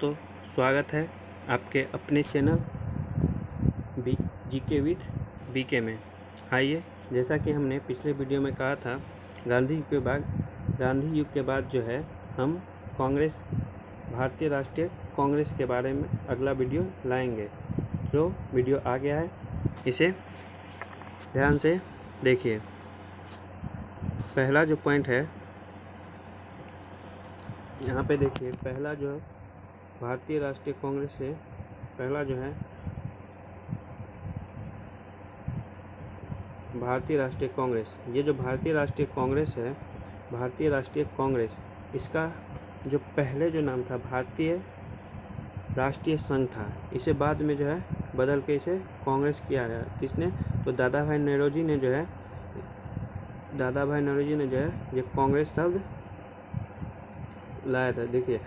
तो स्वागत है आपके अपने चैनल जीके विथ बीके में। आइए, जैसा कि हमने पिछले वीडियो में कहा था, गांधी युग के बाद जो है हम कांग्रेस, भारतीय राष्ट्रीय कांग्रेस के बारे में अगला वीडियो लाएंगे। तो वीडियो आ गया है, इसे ध्यान से देखिए। पहला जो पॉइंट है यहाँ पे देखिए, पहला जो है भारतीय राष्ट्रीय कांग्रेस से पहला जो है भारतीय राष्ट्रीय कांग्रेस। ये जो भारतीय राष्ट्रीय कांग्रेस है, भारतीय राष्ट्रीय कांग्रेस, इसका जो पहले जो नाम था भारतीय राष्ट्रीय संघ था। इसे बाद में जो है बदल के इसे कांग्रेस किया गया। किसने? तो दादा भाई नौरोजी ने जो है ये कांग्रेस शब्द लाया था। देखिए,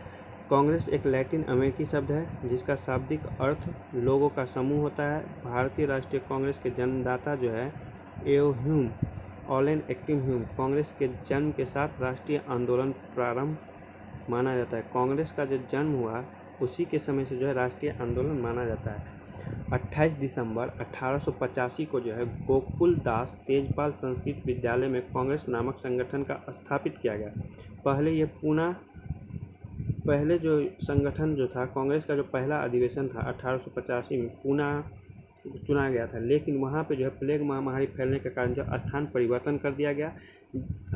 कांग्रेस एक लैटिन अमेरिकी शब्द है जिसका शाब्दिक अर्थ लोगों का समूह होता है। भारतीय राष्ट्रीय कांग्रेस के जन्मदाता जो है ह्यूम, ऑलेन एक्टिव ह्यूम, कांग्रेस के जन्म के साथ राष्ट्रीय आंदोलन प्रारंभ माना जाता है। कांग्रेस का जो जन्म हुआ उसी के समय से जो है राष्ट्रीय आंदोलन माना जाता है। 28 दिसंबर 1885 को जो है गोकुल दास तेजपाल संस्कृत विद्यालय में कांग्रेस नामक संगठन का स्थापित किया गया। पहले जो संगठन जो था, कांग्रेस का जो पहला अधिवेशन था 1885 में पूना चुना गया था, लेकिन वहाँ पे जो है प्लेग महामारी फैलने के कारण जो स्थान परिवर्तन कर दिया गया।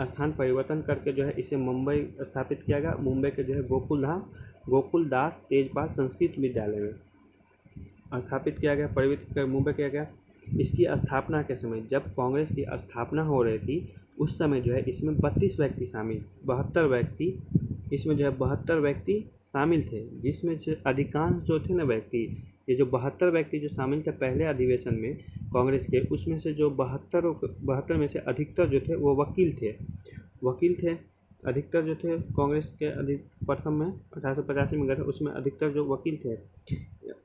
स्थान परिवर्तन करके जो है इसे मुंबई स्थापित किया गया। मुंबई के जो है गोकुल दास तेजपाल संस्कृत विद्यालय में स्थापित किया गया, परिवर्तित कर मुंबई किया गया। इसकी स्थापना के समय, जब कांग्रेस की स्थापना हो रही थी, उस समय जो है इसमें 32 व्यक्ति शामिल, 72 व्यक्ति, इसमें जो है 72 व्यक्ति शामिल थे, जिसमें से अधिकांश जो थे ना व्यक्ति, ये जो 72 व्यक्ति जो शामिल थे पहले अधिवेशन में कांग्रेस के, उसमें से जो 72 में से अधिकतर जो थे वो वकील थे। अधिकतर जो थे कांग्रेस के प्रथम में 1885 में गए थे, उसमें अधिकतर जो वकील थे।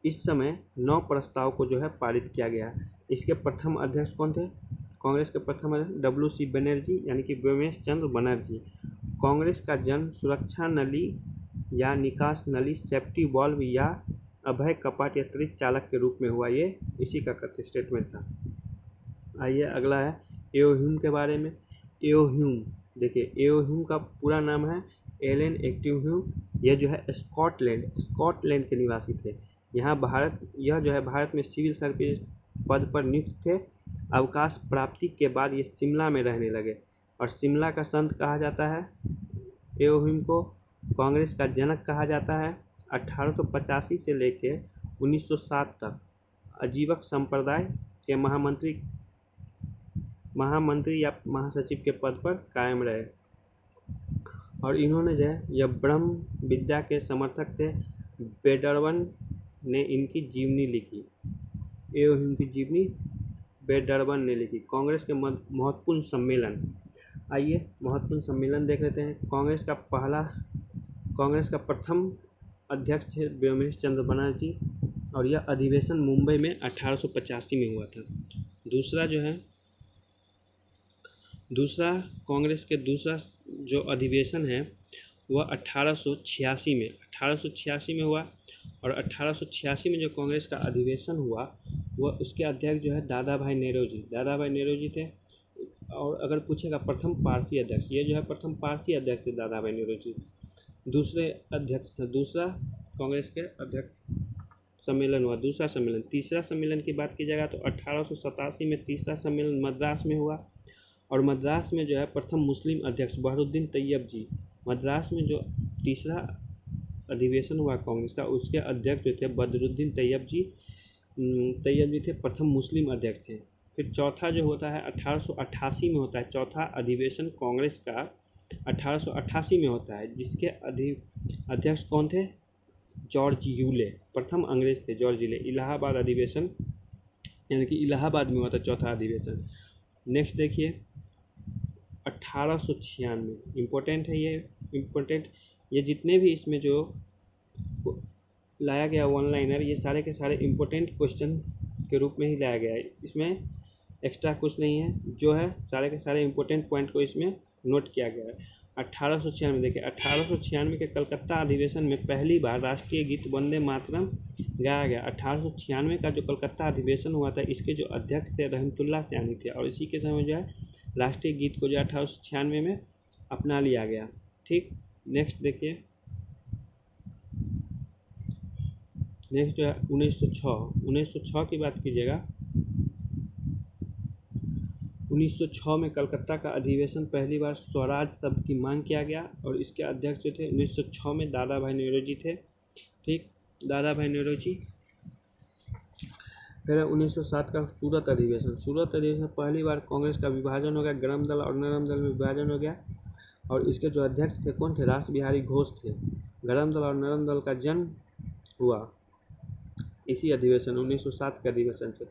इस समय 9 प्रस्ताव को जो है पारित किया गया। इसके प्रथम अध्यक्ष कौन थे? कांग्रेस के प्रथम अध्यक्ष WC बनर्जी, यानी कि व्योमेश चंद्र बनर्जी। कांग्रेस का जन्म सुरक्षा नली या निकास नली, सेफ्टी वाल्व या अभय कपाट या त्वरित चालक के रूप में हुआ। ये इसी का स्टेटमेंट था। आइए, अगला है ह्यूम के बारे में। ह्यूम, देखिए ह्यूम का पूरा नाम है एलन एक्टिव ह्यूम। यह जो है स्कॉटलैंड के निवासी थे। यह जो है भारत में सिविल सर्विस पद पर नियुक्त थे। अवकाश प्राप्ति के बाद ये शिमला में रहने लगे और शिमला का संत कहा जाता है। ह्यूम को कांग्रेस का जनक कहा जाता है। 1885 से लेकर 1907 तक अजीवक संप्रदाय के महामंत्री या महासचिव के पद पर कायम रहे और इन्होंने जो है यह ब्रह्म विद्या के समर्थक थे। बेडरवन ने इनकी जीवनी लिखी। ह्यूम की जीवनी बेडरवन ने लिखी। कांग्रेस के महत्वपूर्ण सम्मेलन, आइए महत्वपूर्ण सम्मेलन देख लेते हैं। कांग्रेस का प्रथम अध्यक्ष थे व्योमेश चंद्र बनर्जी और यह अधिवेशन मुंबई में 1885 में हुआ था। दूसरा कांग्रेस के दूसरा जो अधिवेशन है वह 1886 में हुआ और 1886 में जो कांग्रेस का अधिवेशन हुआ वह उसके अध्यक्ष जो है दादा भाई नौरोजी थे। और अगर पूछेगा प्रथम पारसी अध्यक्ष, ये जो है प्रथम पारसी अध्यक्ष थे दादा भाई नौरोजी। दूसरा कांग्रेस के अध्यक्ष सम्मेलन हुआ, दूसरा सम्मेलन। तीसरा सम्मेलन की बात की जाएगा तो 1887 में तीसरा सम्मेलन मद्रास में हुआ और मद्रास में जो है प्रथम मुस्लिम अध्यक्ष बहरुद्दीन तैयब जी। मद्रास में जो तीसरा अधिवेशन हुआ कांग्रेस का, उसके अध्यक्ष जो थे बदरुद्दीन तैयब जी थे, प्रथम मुस्लिम अध्यक्ष थे। फिर चौथा जो होता है 1888 में होता है। चौथा अधिवेशन कांग्रेस का 1888 में होता है, जिसके अध्यक्ष कौन थे? जॉर्ज यूले, प्रथम अंग्रेज थे जॉर्ज यूले। इलाहाबाद अधिवेशन, यानी कि इलाहाबाद में हुआ था चौथा अधिवेशन। नेक्स्ट देखिए 1896, इम्पोर्टेंट है ये जितने भी इसमें जो लाया गया वन लाइनर, ये सारे के सारे इम्पोर्टेंट क्वेश्चन के रूप में ही लाया गया है। इसमें एक्स्ट्रा कुछ नहीं है, जो है सारे के सारे इम्पोर्टेंट पॉइंट को इसमें नोट किया गया है। 1896 देखिए 1896 के कलकत्ता अधिवेशन में पहली बार राष्ट्रीय गीत वंदे मातरम गाया गया। 1896 का जो कलकत्ता अधिवेशन हुआ था, इसके जो अध्यक्ष थे रहमतुल्लाह सयानी थे, और इसी के समय जो है राष्ट्रीय गीत को जो 1896 में अपना लिया गया। ठीक, नेक्स्ट देखिए, नेक्स्ट जो है 1906 की बात कीजिएगा। 1906 में कलकत्ता का अधिवेशन पहली बार स्वराज शब्द की मांग किया गया, और इसके अध्यक्ष जो थे 1906 में दादा भाई नौरोजी थे। ठीक, दादा भाई नौरोजी। फिर 1907 का सूरत अधिवेशन। सूरत अधिवेशन पहली बार कांग्रेस का विभाजन हो गया, गरम दल और नरम दल में विभाजन हो गया, और इसके जो अध्यक्ष थे कौन थे? रास बिहारी घोष थे। गरम दल और नरम दल का जन्म हुआ इसी अधिवेशन 1907 के अधिवेशन से।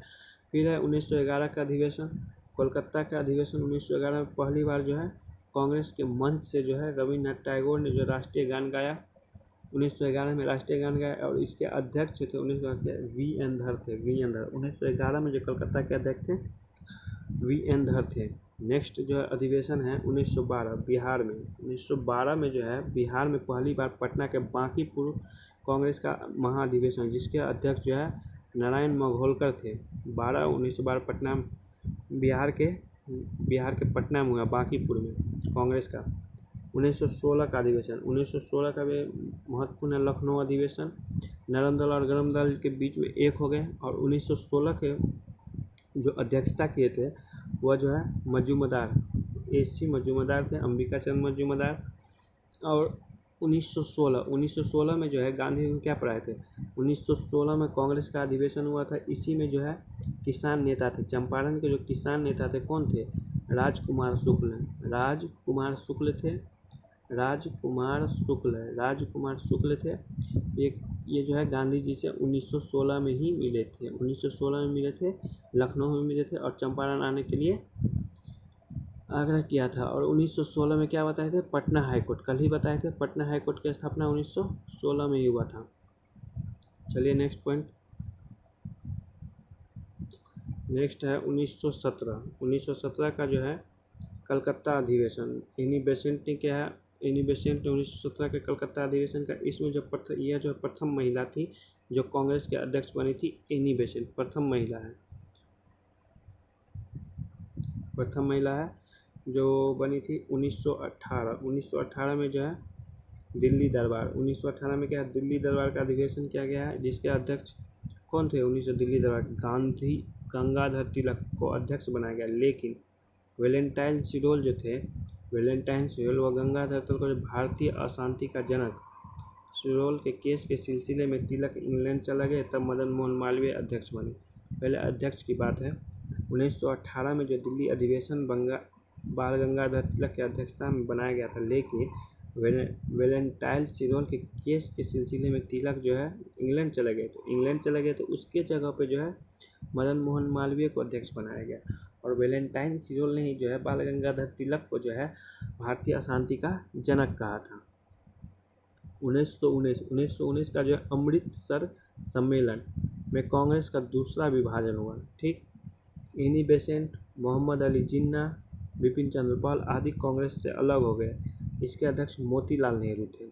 फिर है 1911 का अधिवेशन। कोलकाता का अधिवेशन 1911 में पहली बार जो है कांग्रेस के मंच से जो है रविन्द्रनाथ टैगोर ने जो राष्ट्रीय गान गाया, 1911 में राष्ट्रीय गान गाया, और इसके अध्यक्ष थे 1911 वी.एन. धर थे। वी.एन. धर 1911 में जो कलकत्ता के अध्यक्ष थे वी.एन. धर थे। नेक्स्ट जो है अधिवेशन है 1912 बिहार में। 1912 में जो है बिहार में पहली बार पटना के बांकीपुर कांग्रेस का महाअधिवेशन, जिसके अध्यक्ष जो है नारायण मघोलकर थे। 1912 पटना बिहार के पटना में हुआ, बांकीपुर में कांग्रेस का। 1916 का अधिवेशन। 1916 का भी महत्वपूर्ण है लखनऊ अधिवेशन। नरम दल और गरम दल के बीच में एक हो गए, और 1916 के जो अध्यक्षता किए थे वह जो है मजूमदार AC मजूमदार थे, अंबिका चंद्र मजूमदार। और 1916 में जो है गांधी जी क्या पढ़ाए थे? 1916 में कांग्रेस का अधिवेशन हुआ था, इसी में जो है किसान नेता थे, चंपारण के जो किसान नेता थे कौन थे? राजकुमार शुक्ल थे। ये जो है गांधी जी से 1916 में ही मिले थे। 1916 में मिले थे, लखनऊ में मिले थे, और चंपारण आने के लिए आग्रह किया था। और 1916 में क्या बताए थे? पटना हाईकोर्ट, कल ही बताए थे, पटना हाईकोर्ट की स्थापना 1916 में ही हुआ था। चलिए नेक्स्ट पॉइंट। नेक्स्ट है 1917 का जो है कलकत्ता अधिवेशन। एनी बेसेंट ने क्या है? एनी बेसेंट ने 1917 के कलकत्ता अधिवेशन का, इसमें जो यह जो प्रथम महिला थी जो कांग्रेस के अध्यक्ष बनी थी, एनी बेसेंट प्रथम महिला है जो बनी थी 1918 में जो है दिल्ली दरबार। 1918 में क्या है? दिल्ली दरबार का अधिवेशन किया गया है, जिसके अध्यक्ष कौन थे? दिल्ली दरबार गंगाधर तिलक को अध्यक्ष बनाया गया। लेकिन वैलेंटाइन सिरोल जो थे, व गंगाधर तिलक को भारतीय अशांति का जनक सिरोल के केस के सिलसिले में तिलक इंग्लैंड चला गए, तब मदन मोहन मालवीय अध्यक्ष बने। पहले अध्यक्ष की बात है। 1918 में जो दिल्ली अधिवेशन बाल गंगाधर तिलक की अध्यक्षता में बनाया गया था, लेकिन वैलेंटाइन सिरोल के केस के सिलसिले में तिलक जो है इंग्लैंड चले गए, तो उसके जगह पे जो है मदन मोहन मालवीय को अध्यक्ष बनाया गया, और वैलेंटाइन सिरोल ने ही जो है बाल गंगाधर तिलक को जो है भारतीय अशांति का जनक कहा था। 1919 का जो है अमृतसर सम्मेलन में कांग्रेस का दूसरा विभाजन हुआ। ठीक, एनी बेसेंट, मोहम्मद अली जिन्ना, बिपिन चंद्र पाल आदि कांग्रेस से अलग हो गए। इसके अध्यक्ष मोतीलाल नेहरू थे।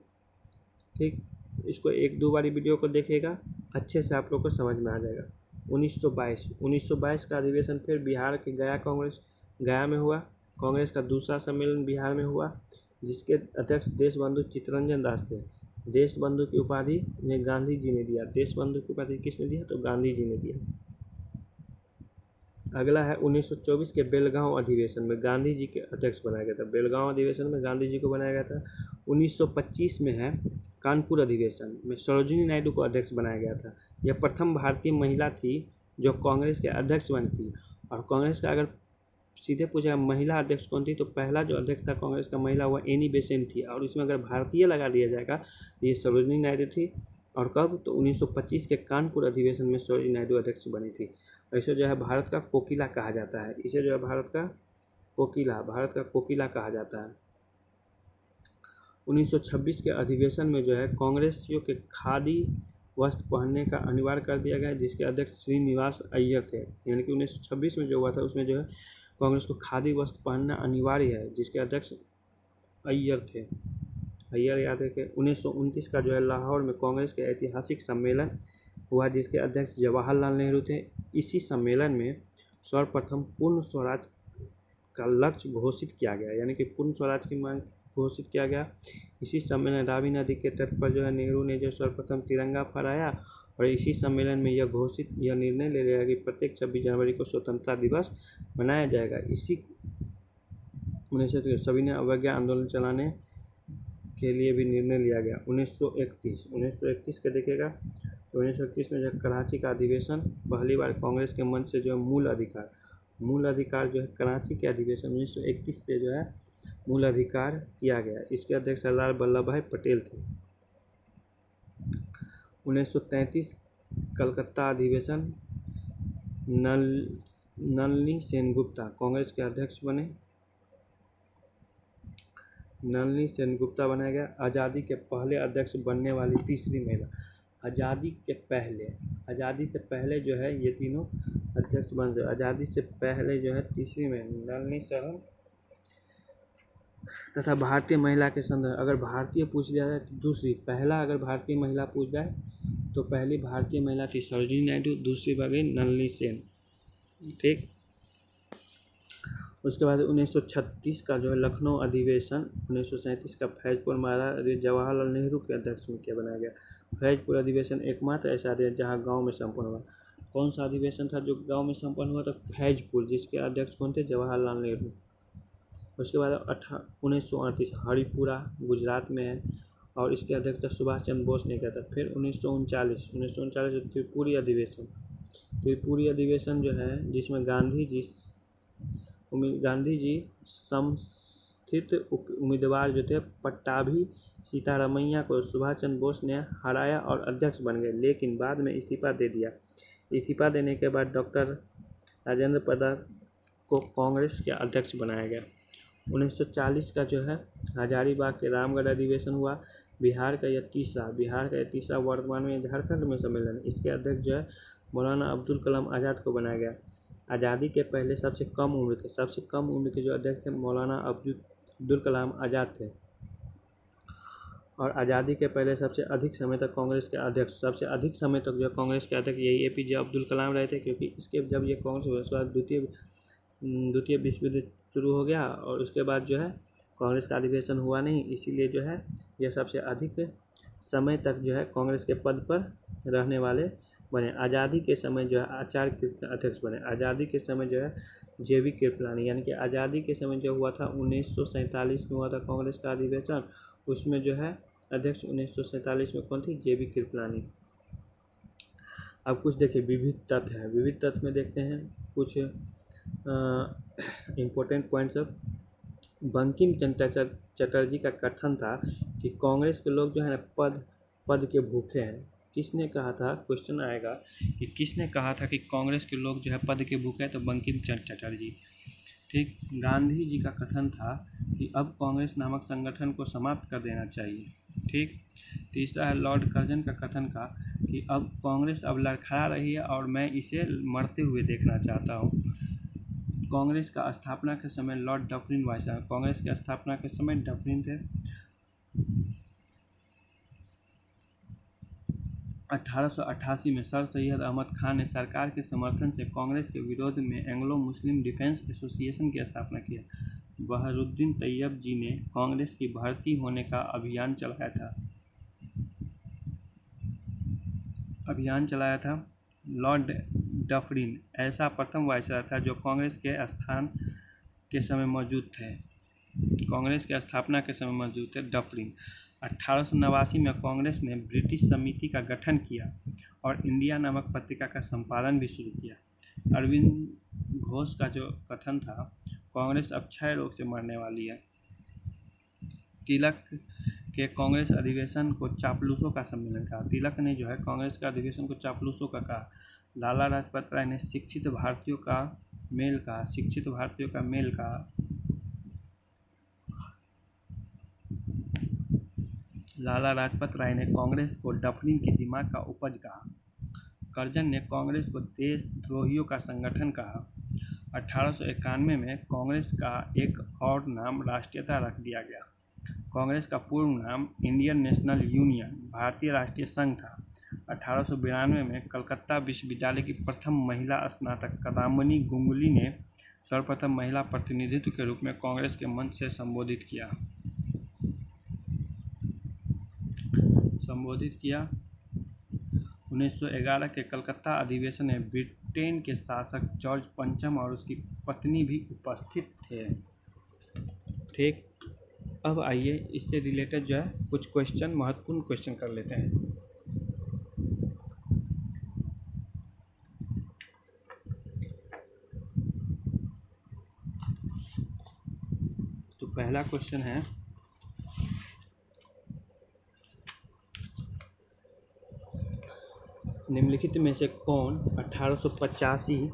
ठीक, इसको 1-2 बारी वीडियो को देखिएगा, अच्छे से आप लोग को समझ में आ जाएगा। 1922 का अधिवेशन फिर बिहार के गया में हुआ। कांग्रेस का दूसरा सम्मेलन बिहार में हुआ, जिसके अध्यक्ष देशबंधु चित्तरंजन दास थे। देशबंधु की उपाधि ने गांधी जी ने दिया। देशबंधु की उपाधि किसने दिया? तो गांधी जी ने दिया। अगला है 1924 के बेलगांव अधिवेशन में गांधी जी के अध्यक्ष बनाया गया था। बेलगांव अधिवेशन में गांधी जी को बनाया गया था। 1925 में है कानपुर अधिवेशन में सरोजिनी नायडू को अध्यक्ष बनाया गया था। यह प्रथम भारतीय महिला थी जो कांग्रेस के अध्यक्ष बनी थी। और कांग्रेस का अगर सीधे पूछा महिला अध्यक्ष कौन थी, तो पहला जो अध्यक्ष था कांग्रेस का महिला हुआ एनी बेसेंट थी, और इसमें अगर भारतीय लगा दिया जाएगा तो ये सरोजिनी नायडू थी। और कब? तो 1925 के कानपुर अधिवेशन में सरोजिनी नायडू अध्यक्ष बनी थी। इसे जो है भारत का कोकिला कहा जाता है। इसे जो है भारत का कोकिला कहा जाता है। 1926 के अधिवेशन में जो है कांग्रेसियों के खादी वस्त्र पहनने का अनिवार्य कर दिया गया, जिसके अध्यक्ष श्रीनिवास अय्यर थे। यानी कि 1926 में जो हुआ था उसमें जो है कांग्रेस को खादी वस्त्र पहनना अनिवार्य है, जिसके अध्यक्ष अय्यर थे। अय्यर याद है कि 1929 का जो है लाहौर में कांग्रेस के ऐतिहासिक सम्मेलन हुआ जिसके अध्यक्ष जवाहरलाल नेहरू थे। इसी सम्मेलन में सर्वप्रथम पूर्ण स्वराज का लक्ष्य घोषित किया गया, यानी कि पूर्ण स्वराज की मांग घोषित किया गया। इसी सम्मेलन रावी नदी के तट पर जो है नेहरू ने जो सर्वप्रथम तिरंगा फहराया और इसी सम्मेलन में यह निर्णय ले लिया कि प्रत्येक 26 जनवरी को स्वतंत्रता दिवस मनाया जाएगा। इसी 1930 सभी ने अवज्ञा आंदोलन चलाने के लिए भी निर्णय लिया गया। 1931 का देखिएगा तो 1931 में जब कराची का अधिवेशन पहली बार कांग्रेस के मंच से जो है मूल अधिकार जो है कराची के अधिवेशन 1931 से जो है मूल अधिकार किया गया। इसके अध्यक्ष सरदार वल्लभ भाई पटेल थे। 1933 कलकत्ता अधिवेशन नलिनी सेनगुप्ता कांग्रेस के अध्यक्ष बने। नलिनी सेनगुप्ता बनाया गया। आज़ादी के पहले अध्यक्ष बनने वाली तीसरी महिला। आज़ादी से पहले जो है ये तीनों अध्यक्ष बन गए। आज़ादी से पहले जो है तीसरी महिला नलिनी शरण तथा भारतीय महिला के संदर्भ अगर भारतीय पूछ लिया जाए तो दूसरी। पहला अगर भारतीय महिला पूछ जाए तो पहली भारतीय महिला थी सरोजिनी नायडू, दूसरी बनी नलिनी सेन। ठीक, उसके बाद 1936 का जो है लखनऊ अधिवेशन 1937 का फैजपुर महाराजा जवाहरलाल नेहरू के अध्यक्ष में क्या बनाया गया। फैजपुर अधिवेशन एकमात्र ऐसा अधिवेशन जहां गांव में संपन्न हुआ। कौन सा अधिवेशन था जो गांव में संपन्न हुआ था? फैजपुर, जिसके अध्यक्ष कौन थे? जवाहरलाल नेहरू। उसके बाद 1938 हरिपुरा गुजरात में है और इसके अध्यक्ष सुभाष चंद्र बोस ने किया था। फिर 1939 त्रिपुरी अधिवेशन जो है जिसमें गांधी जी समस्थित उम्मीदवार जो थे पट्टाभी सीतारमैया को सुभाष चंद्र बोस ने हराया और अध्यक्ष बन गए, लेकिन बाद में इस्तीफा दे दिया। इस्तीफा देने के बाद डॉक्टर राजेंद्र प्रसाद को कांग्रेस के अध्यक्ष बनाया गया। 1940 का जो है हजारीबाग के रामगढ़ अधिवेशन हुआ। बिहार का यह तीसरा वर्तमान में झारखंड में सम्मेलन। इसके अध्यक्ष जो है मौलाना अब्दुल कलाम आज़ाद को बनाया गया। आज़ादी के पहले सबसे कम उम्र के जो अध्यक्ष थे मौलाना अब्दुल कलाम आज़ाद थे और आज़ादी के पहले सबसे अधिक समय तक कांग्रेस के अध्यक्ष यही APJ अब्दुल कलाम रहे थे, क्योंकि इसके जब ये कांग्रेस हुआ उसके बाद द्वितीय विश्व युद्ध शुरू हो गया और उसके बाद जो है कांग्रेस का अधिवेशन हुआ नहीं, इसीलिए जो है यह सबसे अधिक समय तक जो है कांग्रेस के पद पर रहने वाले बने। आज़ादी के समय जो है आचार्य कृत अध्यक्ष बने। आज़ादी के समय जो है JV कृपलानी, यानी कि आज़ादी के समय जो हुआ था 1947 में हुआ था कांग्रेस का अधिवेशन, उसमें जो है अध्यक्ष 1947 में कौन थी? JV कृपलानी। अब कुछ देखिए विविध तत्व है। विविध तत्व में देखते हैं कुछ इम्पोर्टेंट पॉइंट्स। बंकिम चंद्र चटर्जी का कथन था कि कांग्रेस के लोग जो है ना पद के भूखे हैं। किसने कहा था? क्वेश्चन आएगा कि किसने कहा था कि कांग्रेस के लोग जो है पद के भूखे हैं, तो बंकिम चंद्र चटर्जी। ठीक, गांधी जी का कथन था कि अब कांग्रेस नामक संगठन को समाप्त कर देना चाहिए। ठीक, तीसरा है लॉर्ड कर्जन का कथन का कि अब कांग्रेस अब लड़खड़ा रही है और मैं इसे मरते हुए देखना चाहता हूँ। कांग्रेस का स्थापना के समय लॉर्ड डफरिन वायसराय, कांग्रेस के स्थापना के समय डफरिन थे। 1888 में सर सैयद अहमद खान ने सरकार के समर्थन से कांग्रेस के विरोध में एंग्लो मुस्लिम डिफेंस एसोसिएशन की स्थापना किया। बहरुद्दीन तैयब जी ने कांग्रेस की भर्ती होने का अभियान चलाया था। लॉर्ड डफरिन ऐसा प्रथम वायसराय था जो कांग्रेस के स्थान के समय मौजूद थे। कांग्रेस के स्थापना के समय मौजूद थे डफरिन। 1889 में कांग्रेस ने ब्रिटिश समिति का गठन किया और इंडिया नामक पत्रिका का संपादन भी शुरू किया। अरविंद घोष का जो कथन था कांग्रेस अब क्षय रोग से मरने वाली है। तिलक के कांग्रेस अधिवेशन को चापलूसों का सम्मेलन कहा। तिलक ने जो है कांग्रेस का अधिवेशन को चापलूसों का कहा। लाला लाजपत राय ने शिक्षित भारतीयों का मेल कहा। लाला लाजपत राय ने कांग्रेस को डफरिन के दिमाग का उपज कहा। कर्जन ने कांग्रेस को देशद्रोहियों का संगठन कहा। 1891 में कांग्रेस का एक और नाम राष्ट्रीयता रख दिया गया। कांग्रेस का पूर्व नाम इंडियन नेशनल यूनियन भारतीय राष्ट्रीय संघ था। 1892 में कलकत्ता विश्वविद्यालय की प्रथम महिला स्नातक कदम्बिनी गांगुली ने सर्वप्रथम महिला प्रतिनिधित्व के रूप में कांग्रेस के मंच से संबोधित किया। 1911 के कलकत्ता अधिवेशन में ब्रिटेन के शासक जॉर्ज पंचम और उसकी पत्नी भी उपस्थित थे। ठीक, अब आइए इससे रिलेटेड जो है कुछ क्वेश्चन, महत्वपूर्ण क्वेश्चन कर लेते हैं। तो पहला क्वेश्चन है, निम्नलिखित में से कौन 1885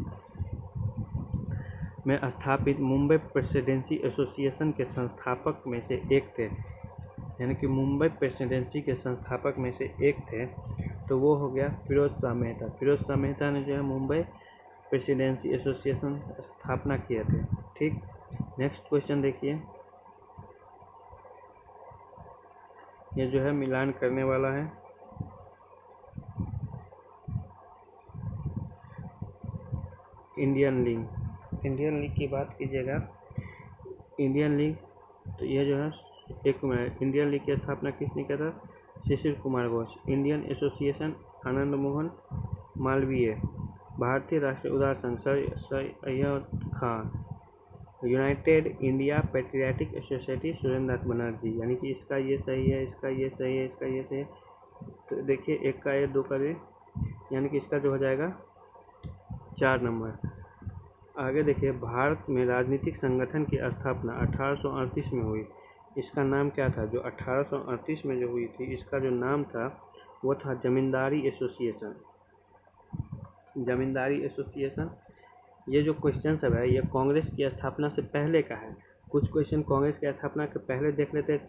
में स्थापित मुंबई प्रेसिडेंसी एसोसिएशन के संस्थापक में से एक थे? यानी कि मुंबई प्रेसिडेंसी के संस्थापक में से एक थे, तो वो हो गया फिरोज शाह मेहता। फिरोज शाह मेहता ने जो है मुंबई प्रेसिडेंसी एसोसिएशन स्थापना किए थे। ठीक, नेक्स्ट क्वेश्चन देखिए, ये जो है मिलान करने वाला है। इंडियन लीग की बात कीजिएगा, इंडियन लीग, तो ये जो है एक मिनट, इंडियन लीग की स्थापना किसने किया था? शिशिर कुमार घोष। Indian association Anand Mohan Malviya. भारतीय राष्ट्रीय उदार संघ Syed Khan. United India patriotic society Surendranath Banerjee. यानी कि इसका ये सही है, इसका ये सही है, इसका ये सही है। तो देखिए, एक का ये, दो का ये, यानी कि इसका जो हो जाएगा 4 नंबर। आगे देखिए, भारत में राजनीतिक संगठन की स्थापना 1838 में हुई। इसका नाम क्या था? जो 1838 में जो हुई थी, इसका जो नाम था वो था जमींदारी एसोसिएशन। जमींदारी एसोसिएशन। ये जो क्वेश्चन सब है, ये कांग्रेस की स्थापना से पहले का है। कुछ क्वेश्चन कांग्रेस की स्थापना के पहले देख लेते हैं,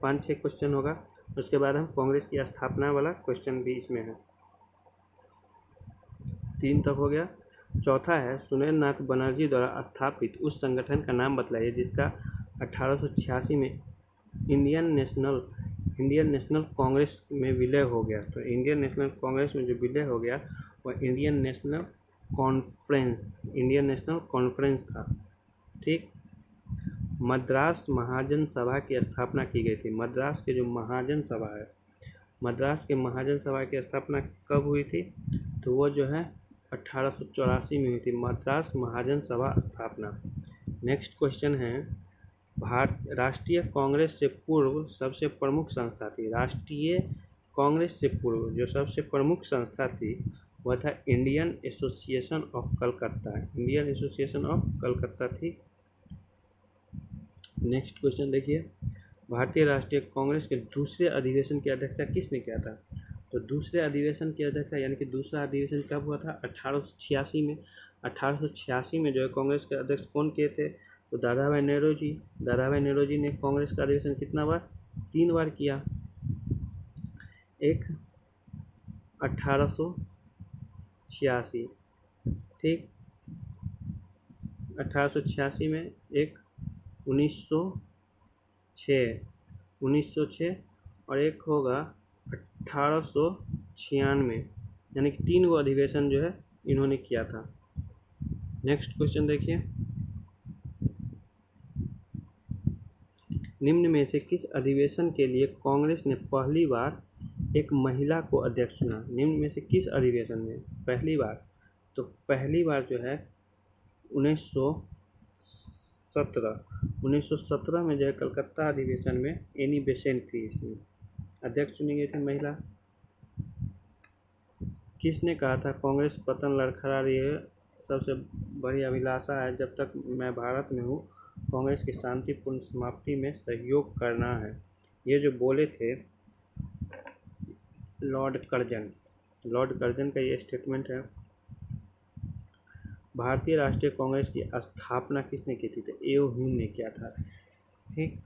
5-6 क्वेश्चन होगा, उसके बाद हम कांग्रेस की स्थापना वाला क्वेश्चन भी इसमें है। 3 तक हो गया। चौथा है, सुरेंद्रनाथ बनर्जी द्वारा स्थापित उस संगठन का नाम बतलाइए जिसका 1886 में इंडियन नेशनल कांग्रेस में विलय हो गया। तो इंडियन नेशनल कांग्रेस में जो विलय हो गया वह इंडियन नेशनल कॉन्फ्रेंस था। ठीक, मद्रास महाजन सभा की स्थापना की गई थी। मद्रास के जो महाजन सभा है, मद्रास के महाजन सभा की स्थापना कब हुई थी? तो वो जो है 1884 में हुई थी, मद्रास महाजन सभा स्थापना। नेक्स्ट क्वेश्चन है, राष्ट्रीय कांग्रेस से पूर्व सबसे प्रमुख संस्था थी। राष्ट्रीय कांग्रेस से पूर्व जो सबसे प्रमुख संस्था थी वह था Indian Association of Calcutta. Indian Association of Calcutta थी। नेक्स्ट क्वेश्चन देखिए, भारतीय राष्ट्रीय कांग्रेस के दूसरे अधिवेशन की अध्यक्षता किसने किया था? तो दूसरे अधिवेशन की अध्यक्षता, यानी कि दूसरा अधिवेशन कब हुआ था? 1886 में। 1886 में जो है कांग्रेस के अध्यक्ष कौन किए थे? तो दादाभाई नौरोजी। दादाभाई नौरोजी ने कांग्रेस का अधिवेशन कितना बार? 3 बार किया। एक 1886, ठीक, 1886 में, एक 1906 और एक होगा 1896, यानी कि 3 गो अधिवेशन जो है इन्होंने किया था। नेक्स्ट क्वेश्चन देखिए, निम्न में से किस अधिवेशन के लिए कांग्रेस ने पहली बार एक महिला को अध्यक्ष चुना? निम्न में से किस अधिवेशन में पहली बार? तो पहली बार जो है 1917 में जो है कलकत्ता अधिवेशन में एनी बेसेंट थी, इसमें अध्यक्ष चुनी गई थी महिला। किसने कहा था कांग्रेस पतन लड़खड़ा रही है, सबसे बड़ी अभिलाषा है जब तक मैं भारत में हूँ कांग्रेस की शांतिपूर्ण समाप्ति में सहयोग करना है? ये जो बोले थे लॉर्ड कर्जन का ये स्टेटमेंट है। भारतीय राष्ट्रीय कांग्रेस की स्थापना किसने की थी? तो ए.ओ. ह्यूम ने किया था। ठीक,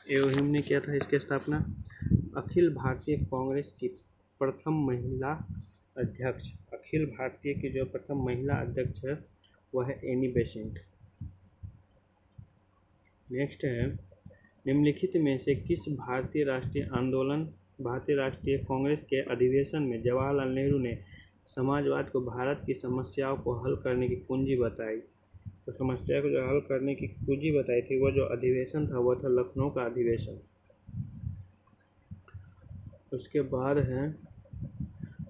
ए.ओ. ह्यूम ने किया था इसकी स्थापना। अखिल भारतीय कांग्रेस की प्रथम महिला अध्यक्ष, अखिल भारतीय की जो प्रथम महिला अध्यक्ष है वह है एनी बेसेंट। नेक्स्ट है, निम्नलिखित में से किस भारतीय राष्ट्रीय कांग्रेस के अधिवेशन में जवाहरलाल नेहरू ने समाजवाद को भारत की समस्याओं को हल करने की कुंजी बताई? तो समस्या को जो हल करने की कुंजी बताई थी, वो जो अधिवेशन था वो था लखनऊ का अधिवेशन। उसके बाद है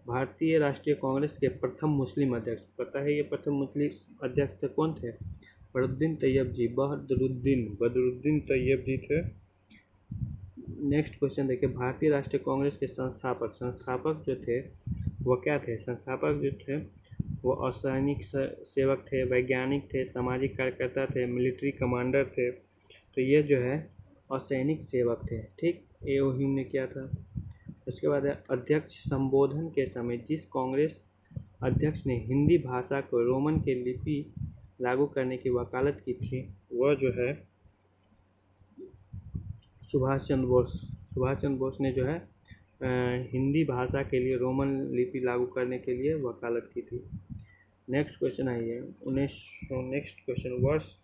भारतीय राष्ट्रीय कांग्रेस के प्रथम मुस्लिम अध्यक्ष। पता है ये प्रथम मुस्लिम अध्यक्ष थे कौन थे? बदरुद्दीन तैयब जी, बदरुद्दीन तैयब जी थे। नेक्स्ट क्वेश्चन देखिए, भारतीय राष्ट्रीय कांग्रेस के संस्थापक जो थे वो क्या थे? संस्थापक जो थे वो असैनिक सेवक थे, वैज्ञानिक थे, सामाजिक कार्यकर्ता थे, मिलिट्री कमांडर थे। तो ये जो है असैनिक सेवक थे, ठीक। एओ ह्यूम ने किया था। उसके बाद है अध्यक्ष संबोधन के समय जिस कांग्रेस अध्यक्ष ने हिंदी भाषा को रोमन के लिपि लागू करने की वकालत की थी, वह जो है सुभाष चंद्र बोस ने जो है हिंदी भाषा के लिए रोमन लिपि लागू करने के लिए वकालत की थी। नेक्स्ट क्वेश्चन आइए, नेक्स्ट क्वेश्चन, वर्ष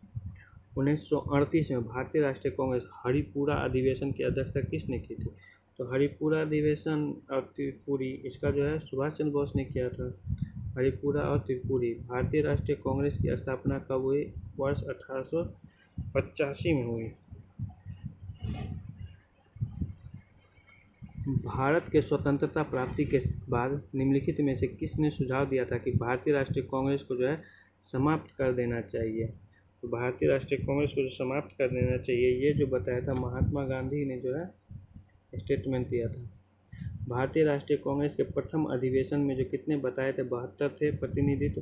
1938 में भारतीय राष्ट्रीय कांग्रेस हरिपुरा अधिवेशन की अध्यक्षता किसने की थी? तो हरिपुरा अधिवेशन और त्रिपुरी, इसका जो है सुभाष चंद्र बोस ने किया था। हरिपुरा और त्रिपुरी। भारतीय राष्ट्रीय कांग्रेस की स्थापना कब हुई? वर्ष 1885 में हुई। भारत के स्वतंत्रता प्राप्ति के बाद निम्नलिखित में से किसने सुझाव दिया था कि भारतीय राष्ट्रीय कांग्रेस को जो है समाप्त कर देना चाहिए? तो भारतीय राष्ट्रीय कांग्रेस को जो समाप्त कर देना चाहिए, ये जो बताया था महात्मा गांधी ने जो है स्टेटमेंट दिया था। भारतीय राष्ट्रीय कांग्रेस के प्रथम अधिवेशन में जो कितने बताए थे? 72 थे प्रतिनिधित्व।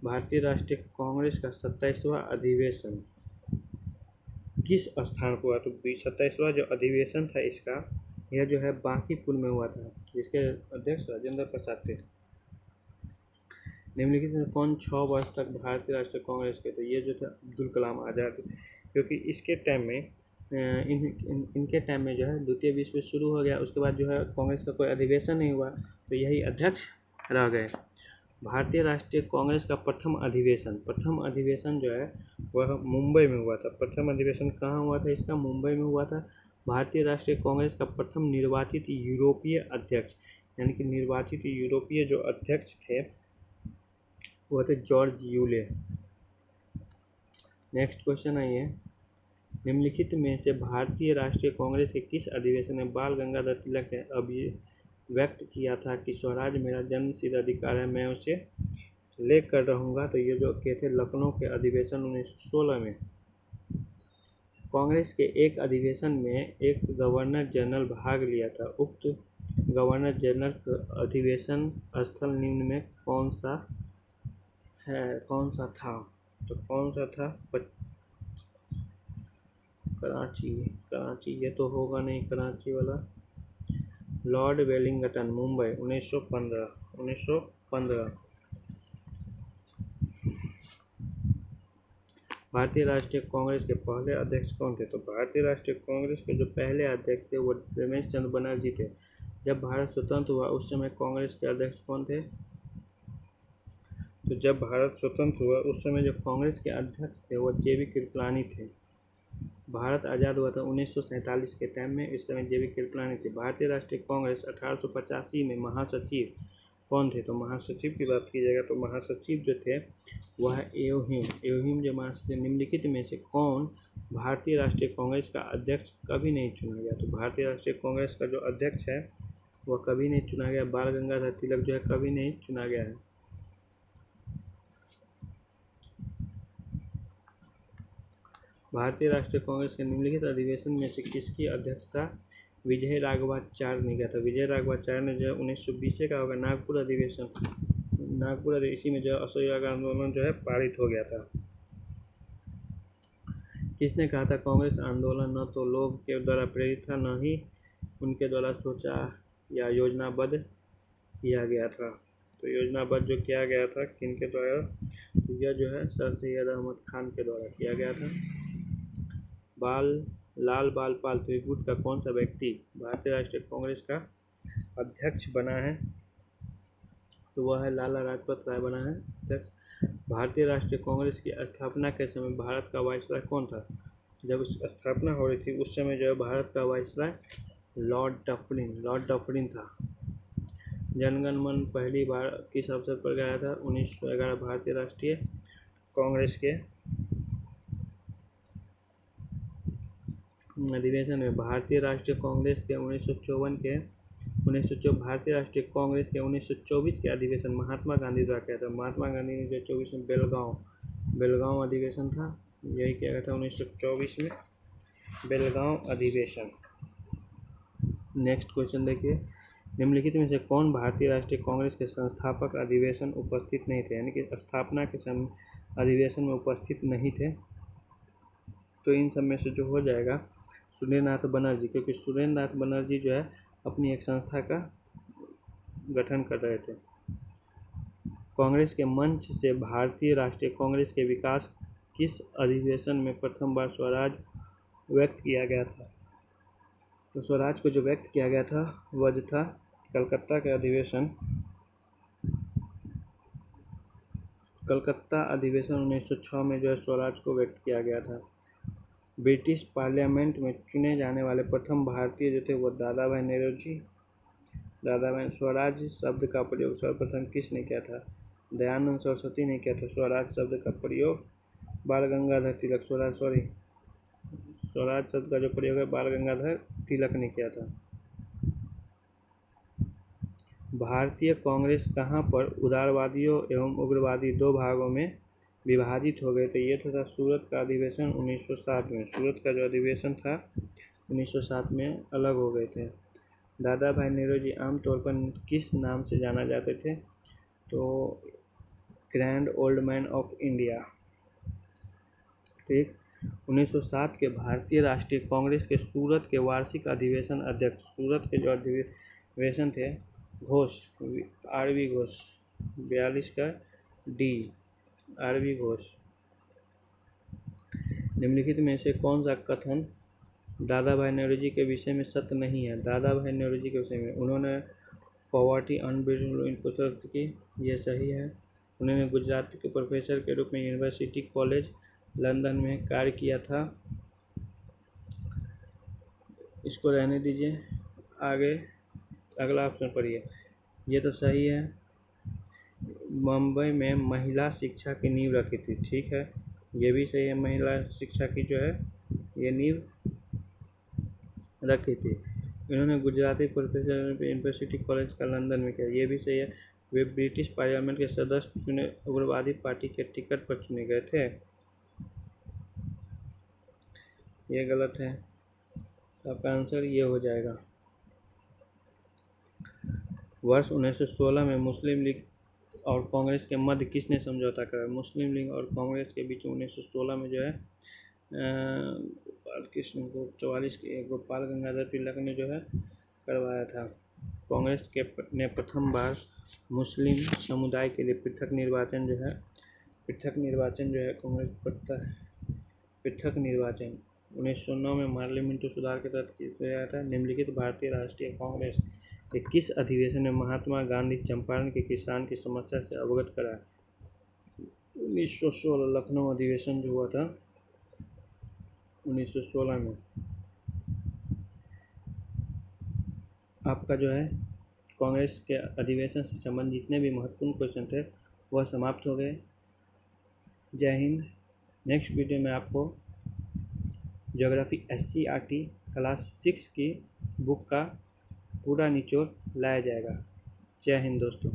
भारतीय राष्ट्रीय कांग्रेस का 27वां अधिवेशन किस स्थान पर हुआ? तो 27वां जो अधिवेशन था इसका, यह जो है बांकीपुर में हुआ था, जिसके अध्यक्ष राजेंद्र प्रसाद थे। निम्नलिखित में कौन 6 वर्ष तक भारतीय राष्ट्रीय कांग्रेस के? तो ये जो थे अब्दुल कलाम आज़ाद, क्योंकि इसके टाइम में इनके टाइम में जो है द्वितीय विश्व युद्ध शुरू हो गया। उसके बाद जो है कांग्रेस का कोई अधिवेशन नहीं हुआ, तो यही अध्यक्ष रह गए। भारतीय राष्ट्रीय कांग्रेस का प्रथम अधिवेशन जो है वह मुंबई में हुआ था। प्रथम अधिवेशन कहाँ हुआ था इसका? मुंबई में हुआ था। भारतीय राष्ट्रीय कांग्रेस का प्रथम निर्वाचित यूरोपीय अध्यक्ष, यानी कि निर्वाचित यूरोपीय जो अध्यक्ष थे वो थे जॉर्ज यूले। नेक्स्ट क्वेश्चन आइए, निम्नलिखित में से भारतीय राष्ट्रीय कांग्रेस के किस अधिवेशन में बाल गंगाधर तिलक ने अभिव्यक्त किया था कि स्वराज मेरा जन्मसिद्ध अधिकार है, मैं उसे लेकर रहूँगा? तो ये जो कहते थे लखनऊ के अधिवेशन 1916 में। कांग्रेस के एक अधिवेशन में एक गवर्नर जनरल भाग लिया था। उक्त गवर्नर जनरल का अधिवेशन स्थल निम्न में कौन सा था? तो कौन सा था? कराची, ये तो होगा नहीं कराची वाला। Lord Wellington, Mumbai, 1915। भारतीय राष्ट्रीय कांग्रेस के पहले अध्यक्ष कौन थे? तो भारतीय राष्ट्रीय कांग्रेस के जो पहले अध्यक्ष थे वो रमेश चंद्र बनर्जी थे। जब भारत स्वतंत्र हुआ उस समय कांग्रेस के अध्यक्ष कौन थे? तो जब भारत स्वतंत्र हुआ उस समय जो कांग्रेस के अध्यक्ष थे वो जेबी कृपलानी थे। भारत आज़ाद हुआ था 1947 के टाइम में, इस समय जेबी कृपलानी थे। भारतीय राष्ट्रीय कांग्रेस 1885 में महासचिव कौन थे? तो महासचिव की बात की जाएगा तो महासचिव जो थे वह एओ ह्यूम जो महासचिव। निम्नलिखित में से कौन भारतीय राष्ट्रीय कांग्रेस का अध्यक्ष कभी नहीं चुना गया? तो भारतीय राष्ट्रीय कांग्रेस का जो अध्यक्ष है वह कभी नहीं चुना गया। बाल गंगाधर तिलक जो है कभी नहीं चुना गया है। भारतीय राष्ट्रीय कांग्रेस के निम्नलिखित अधिवेशन में से किसकी अध्यक्षता विजय राघवाचार्य ने किया था? विजय राघवाचार्य ने जो है 1920 का होगा नागपुर अधिवेशन। इसी में जो असहयोग आंदोलन जो है पारित हो गया था। किसने कहा था कांग्रेस आंदोलन न तो लोग के द्वारा प्रेरित था, न ही उनके द्वारा सोचा या योजनाबद्ध किया गया था? तो योजनाबद्ध जो किया गया था किनके द्वारा? यह जो है सर सैयद अहमद खान के द्वारा किया गया था। लाल बाल त्रिपुट का कौन सा व्यक्ति भारतीय राष्ट्रीय कांग्रेस का अध्यक्ष बना है? तो वह है लाला लाजपत राय बना है अध्यक्ष। भारतीय राष्ट्रीय कांग्रेस की स्थापना के समय भारत का वायसराय कौन था? जब इसकी स्थापना हो रही थी उस समय जो है भारत का वाइसराय लॉर्ड डफरिन था। जनगण मन पहली बार किस अवसर पर गाया था? 1911 भारतीय राष्ट्रीय कांग्रेस के अधिवेशन में। भारतीय राष्ट्रीय कांग्रेस के 1924 के अधिवेशन महात्मा गांधी द्वारा किया था। महात्मा गांधी ने जो 24 में बेलगांव अधिवेशन था, यही किया गया था 1924 में, बेलगांव अधिवेशन। नेक्स्ट क्वेश्चन देखिए, निम्नलिखित में से कौन भारतीय राष्ट्रीय कांग्रेस के संस्थापक अधिवेशन उपस्थित नहीं थे, यानी कि स्थापना के समय अधिवेशन में उपस्थित नहीं थे? तो इन सब में से जो हो जाएगा सुरेंद्रनाथ बनर्जी, क्योंकि सुरेंद्रनाथ बनर्जी जो है अपनी एक संस्था का गठन कर रहे थे। कांग्रेस के मंच से भारतीय राष्ट्रीय कांग्रेस के विकास किस अधिवेशन में प्रथम बार स्वराज व्यक्त किया गया था? तो स्वराज को जो व्यक्त किया गया था वह था कलकत्ता के अधिवेशन। कलकत्ता अधिवेशन 1906 में जो है स्वराज को व्यक्त किया गया था। ब्रिटिश पार्लियामेंट में चुने जाने वाले प्रथम भारतीय जो थे वो दादा भाई नेहरू। स्वराज शब्द का प्रयोग सर्वप्रथम किसने किया था? दयानंद सरस्वती ने किया था स्वराज शब्द का प्रयोग। बाल गंगाधर तिलक, स्वराज शब्द का जो प्रयोग है बाल गंगाधर तिलक ने किया था। भारतीय कांग्रेस कहाँ पर उदारवादियों एवं उग्रवादी दो भागों में विभाजित हो गए थे? ये था सूरत का अधिवेशन 1907 में। सूरत का जो अधिवेशन था 1907 में अलग हो गए थे। दादा भाई नेहरू जी आमतौर पर किस नाम से जाना जाते थे? तो grand old man of India. ठीक। 1907 के भारतीय राष्ट्रीय कांग्रेस के सूरत के वार्षिक अधिवेशन अध्यक्ष, सूरत के जो अधिवेशन थे घोष, आर.वी. घोष, 42 का डी, आर.वी. घोष। निम्नलिखित में से कौन सा कथन दादा भाई नेहरू जी के विषय में सत्य नहीं है? दादा भाई नेहरू जी के विषय में उन्होंने पॉवर्टी अनबिल्डिंग इन पुस्तक की, ये सही है। उन्होंने गुजराती के प्रोफेसर के रूप में यूनिवर्सिटी कॉलेज लंदन में कार्य किया था, इसको रहने दीजिए। आगे अगला ऑप्शन पढ़िए, ये तो सही है। मुंबई में महिला शिक्षा की नींव रखी थी, ठीक है, ये भी सही है। महिला शिक्षा की जो है ये नींव रखी थी। इन्होंने गुजराती प्रोफेसर यूनिवर्सिटी कॉलेज का लंदन में किया, ये भी सही है। वे ब्रिटिश पार्लियामेंट के सदस्य चुने उग्रवादी पार्टी के टिकट पर चुने गए थे, ये गलत है। आपका आंसर ये हो जाएगा। वर्ष 1916 में मुस्लिम लीग और कांग्रेस के मध्य किसने समझौता करा? मुस्लिम लीग और कांग्रेस के बीच 1916 में जो है गोपाल गंगाधर तिलक ने जो है करवाया था। कांग्रेस ने प्रथम बार मुस्लिम समुदाय के लिए पृथक निर्वाचन जो है कांग्रेस पृथक निर्वाचन 1909 में पार्लियामेंट्री सुधार के तहत किया गया था। निम्नलिखित भारतीय राष्ट्रीय कांग्रेस के किस अधिवेशन में महात्मा गांधी चंपारण के किसान की समस्या से अवगत कराया? 1916 लखनऊ अधिवेशन जो हुआ था 1916 में। आपका जो है कांग्रेस के अधिवेशन से संबंधित जितने भी महत्वपूर्ण क्वेश्चन थे वह समाप्त हो गए। जय हिंद। नेक्स्ट वीडियो में आपको ज्योग्राफी SCRT क्लास 6 की बुक का पूरा निचोड़ लाया जाएगा। जय हिंद दोस्तों।